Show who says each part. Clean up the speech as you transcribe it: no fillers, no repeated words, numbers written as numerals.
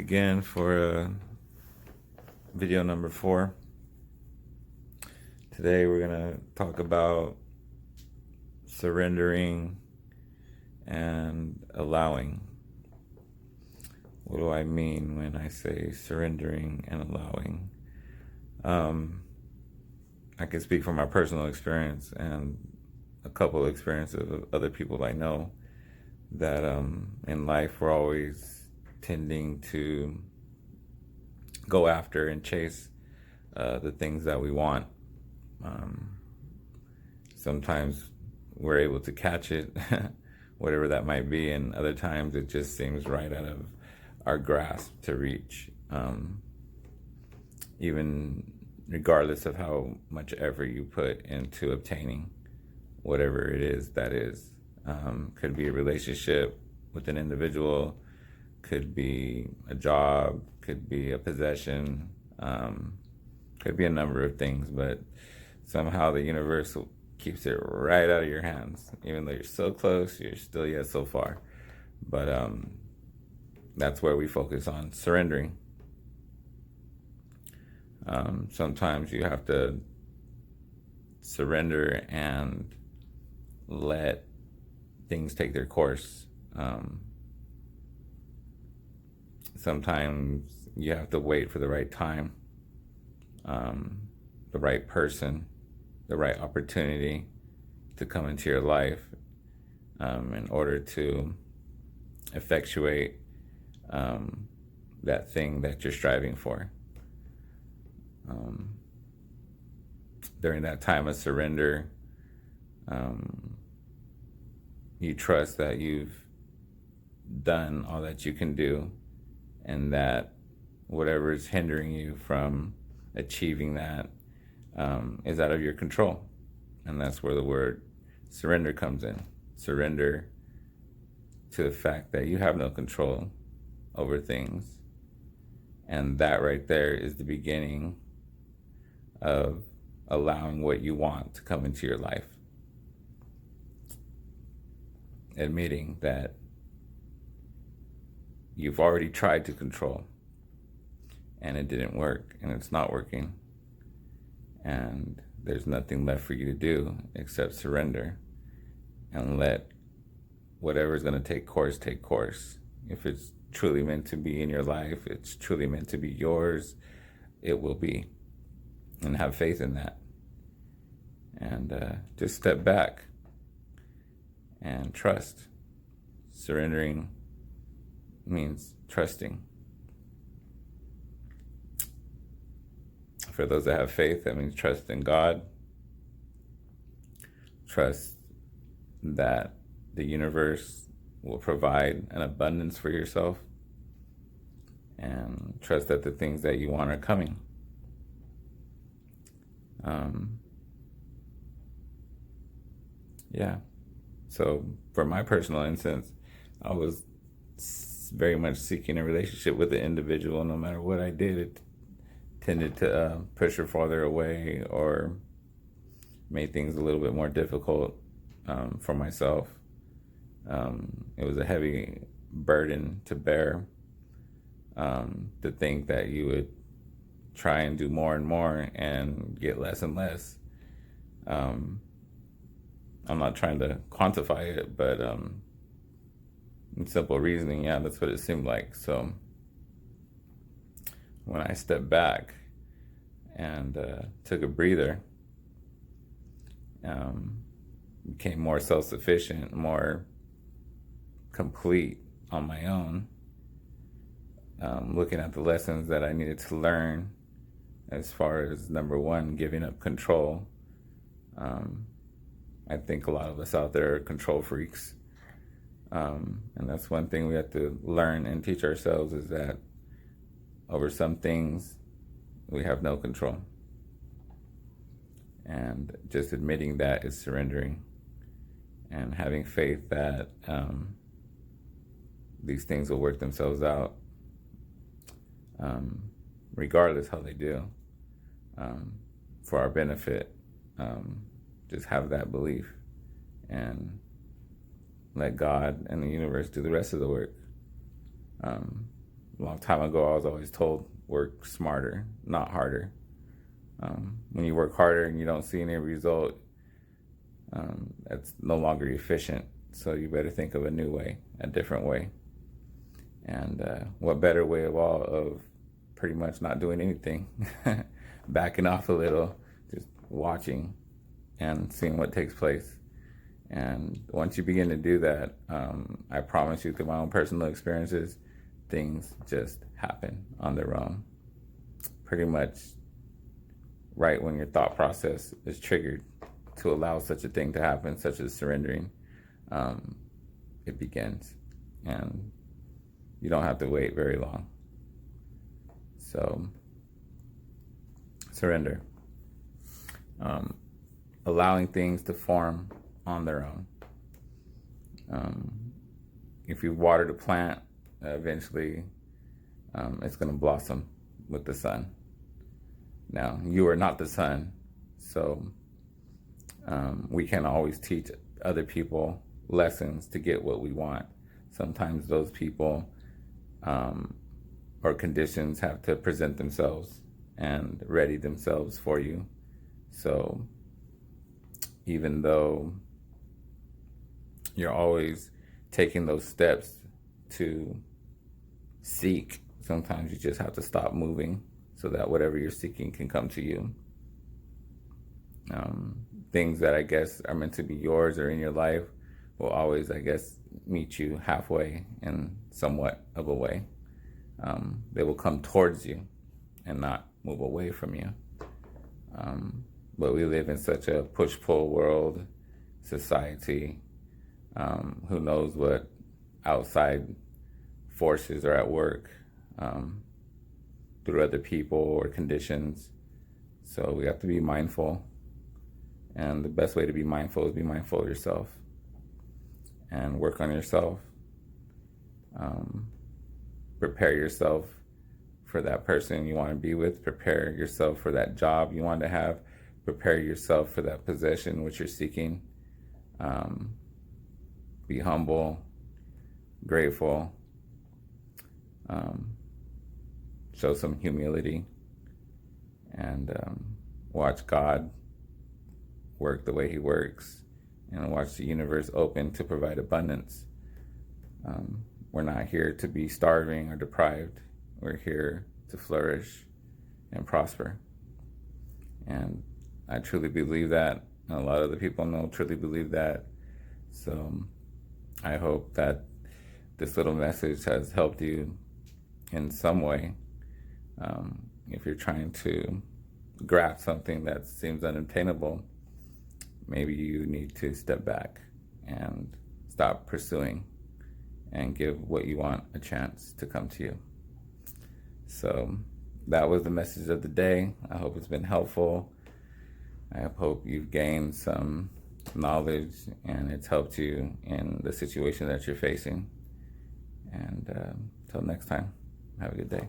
Speaker 1: again for video number 4. Today we're going to talk about surrendering and allowing. What do I mean when I say surrendering and allowing? I can speak from my personal experience and a couple of experiences of other people I know that in life we're always tending to go after and chase the things that we want. Sometimes we're able to catch it, whatever that might be, and other times it just seems right out of our grasp to reach, even regardless of how much effort you put into obtaining whatever it is that is. Could be a relationship with an individual, could be a job, could be a possession, could be a number of things, but somehow the universe keeps it right out of your hands. Even though you're so close, you're still yet so far. But that's where we focus on surrendering. Sometimes you have to surrender and let things take their course. Sometimes you have to wait for the right time, the right person, the right opportunity to come into your life in order to effectuate that thing that you're striving for. During that time of surrender, you trust that you've done all that you can do, and that whatever is hindering you from achieving that is out of your control. And that's where the word surrender comes in. Surrender to the fact that you have no control over things. And that right there is the beginning of allowing what you want to come into your life. Admitting that you've already tried to control and it didn't work, and it's not working, and there's nothing left for you to do except surrender and let whatever's going to take course take course. If it's truly meant to be in your life, it's truly meant to be yours, it will be. And have faith in that. And just step back and trust. Surrendering means trusting. For those that have faith, that means trust in God. Trust that the universe will provide an abundance for yourself. And trust that the things that you want are coming. So for my personal instance, I was very much seeking a relationship with the individual. No matter what I did, it tended to push her farther away or made things a little bit more difficult for myself. It was a heavy burden to bear, to think that you would try and do more and more and get less and less. I'm not trying to quantify it, but in simple reasoning, that's what it seemed like. So when I stepped back and took a breather, became more self-sufficient, more complete on my own, looking at the lessons that I needed to learn as far as, number one, giving up control. I think a lot of us out there are control freaks. And that's one thing we have to learn and teach ourselves, is that over some things we have no control. And just admitting that is surrendering, and having faith that these things will work themselves out, regardless how they do, for our benefit. Just have that belief and let God and the universe do the rest of the work. A long time ago, I was always told work smarter, not harder. When you work harder and you don't see any result, that's no longer efficient. So you better think of a new way, a different way. And what better way of pretty much not doing anything, backing off a little, just watching and seeing what takes place. And once you begin to do that, I promise you through my own personal experiences, things just happen on their own. Pretty much right when your thought process is triggered to allow such a thing to happen, such as surrendering, it begins. And you don't have to wait very long. So, surrender. Allowing things to form on their own. If you water the plant, eventually it's going to blossom with the sun. Now, you are not the sun, so we can't always teach other people lessons to get what we want. Sometimes those people or conditions have to present themselves and ready themselves for you. So even though you're always taking those steps to seek, sometimes you just have to stop moving so that whatever you're seeking can come to you. Things that I guess are meant to be yours or in your life will always, I guess, meet you halfway in somewhat of a way. They will come towards you and not move away from you. But we live in such a push-pull world, society. Who knows what outside forces are at work through other people or conditions. So we have to be mindful. And the best way to be mindful is be mindful of yourself and work on yourself. Prepare yourself for that person you want to be with. Prepare yourself for that job you want to have. Prepare yourself for that possession which you're seeking. Be humble, grateful, show some humility, and watch God work the way He works, and watch the universe open to provide abundance. We're not here to be starving or deprived. We're here to flourish and prosper. And I truly believe that. And a lot of the people know truly believe that. So I hope that this little message has helped you in some way. If you're trying to grasp something that seems unobtainable, maybe you need to step back and stop pursuing and give what you want a chance to come to you. So that was the message of the day. I hope it's been helpful. I hope you've gained some knowledge and it's helped you in the situation that you're facing. And until next time, have a good day.